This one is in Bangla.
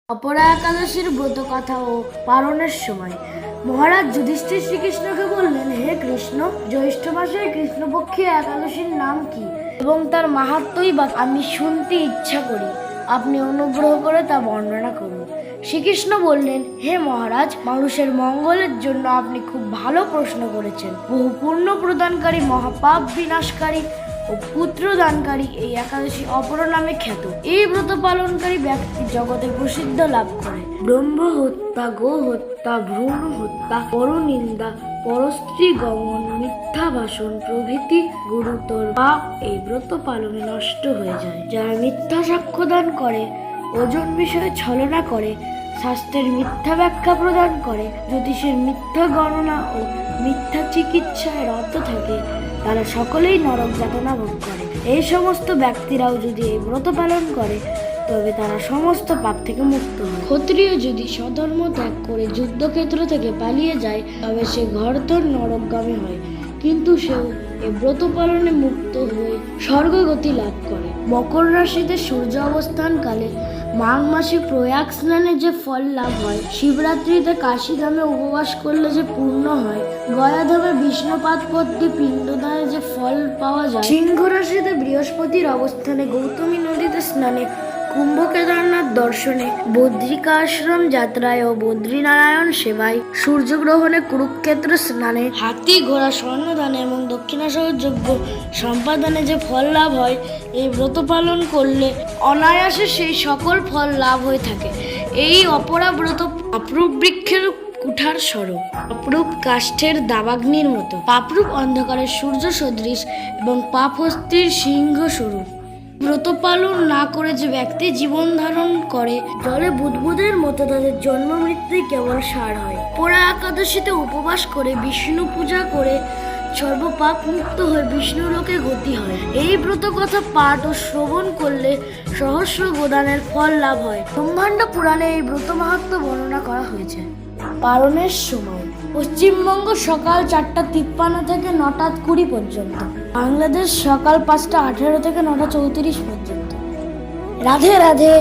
অপরা একাদশীর ব্রত কথা ও পালনের সময় মহারাজ যুধিষ্ঠির শ্রীকৃষ্ণকে বললেন, হে কৃষ্ণ, জ্যৈষ্ঠ মাসের কৃষ্ণপক্ষী একাদশীর নাম কি এবং তার মাহাত্ম্যই বা আমি শুনতে ইচ্ছা করি। আপনি অনুগ্রহ করে তা বর্ণনা করুন। শ্রীকৃষ্ণ বললেন, হে মহারাজ, মানুষের মঙ্গলের জন্য আপনি খুব ভালো প্রশ্ন করেছেন। বহু পুণ্য প্রদানকারী, মহাপাপ বিনাশকারী ও পুত্র দানকারী এই একাদশী অপর নামে খ্যাত। এই ব্রত পালনকারী ব্যক্তি জগতে প্রসিদ্ধ লাভ করে। ব্রহ্ম হত্যা, গো হত্যা, ভ্রূণ হত্যা, পরনিন্দা, পরস্ত্রী গমন, মিথ্যা ভাষণ প্রভৃতি গুরুতর পাপ এই ব্রত পালনে নষ্ট হয়ে যায়। যারা মিথ্যা সাক্ষ্য দান করে, ওজন বিষয়ে ছলনা করে, শাস্ত্রের মিথ্যা ব্যাখ্যা প্রদান করে, জ্যোতিষের মিথ্যা গণনা ও মিথ্যা চিকিৎসায় রত থাকে, তারা সকলেই নরক যাতনা ভোগ করে। এই সমস্ত ব্যক্তিরাও যদি এই ব্রত পালন করে তবে তারা সমস্ত পাপ থেকে মুক্ত হয়। ক্ষত্রিয় যদি স্বধর্ম ত্যাগ করে যুদ্ধক্ষেত্র থেকে পালিয়ে যায় তবে সে ঘরতর নরকগামী হয়, কিন্তু সেও এই ব্রত পালনে মুক্ত হয়ে স্বর্গগতি লাভ করে। মকর রাশিতে সূর্য অবস্থানকালে মাঘ মাসে প্রয়াগ স্নানে যে ফল লাভ হয়, শিবরাত্রিতে কাশীধামে উপবাস করলে যে পূর্ণ হয়, গয়াধামে বিষ্ণুপাদ পদ্মে পিণ্ডদানে যে ফল পাওয়া যায়, সিংহ রাশিতে বৃহস্পতির অবস্থানে গৌতমী নদীতে স্নানে, কুম্ভ কেদারনাথ দর্শনে, বদ্রিকা আশ্রম যাত্রায় ও বদ্রীনারায়ণ সেবায়, সূর্যগ্রহণে, কুরুক্ষেত্র স্নানে, হাতি ঘোড়া স্বর্ণদানে এবং দক্ষিণাসহ যজ্ঞ সম্পাদনে যে ফল লাভ হয়, এই ব্রত পালন করলে অনায়াসে সেই সকল ফল লাভ হয়ে থাকে। এই অপরা ব্রত অপরূপ বৃক্ষের কুঠার স্বরূপ, অপরূপ কাষ্ঠের দাবাগ্নির মতো, পাপরূপ অন্ধকারের সূর্য সদৃশ এবং পাপহস্তির সিংহ স্বরূপ। ব্রত পালন না করে যে ব্যক্তি জীবন ধারণ করে, জলে বুদবুদের মতো তাদের জন্ম মৃত্যুই কেবল সার হয়। পোড়া একাদশীতে উপবাস করে বিষ্ণু পূজা করে সর্বপাপ মুক্ত হয়ে বিষ্ণু লোকে গতি হয়। এই ব্রত কথা পাঠ ও শ্রবণ করলে সহস্র গোদানের ফল লাভ হয়। ব্রহ্মাণ্ড পুরাণে এই ব্রত মাহাত্ম্য বর্ণনা করা হয়েছে। পালনের সময় পশ্চিমবঙ্গ সকাল 4:53 থেকে 9:20 পর্যন্ত, বাংলাদেশ সকাল 5:18 থেকে 9:34 পর্যন্ত। রাধে রাধে।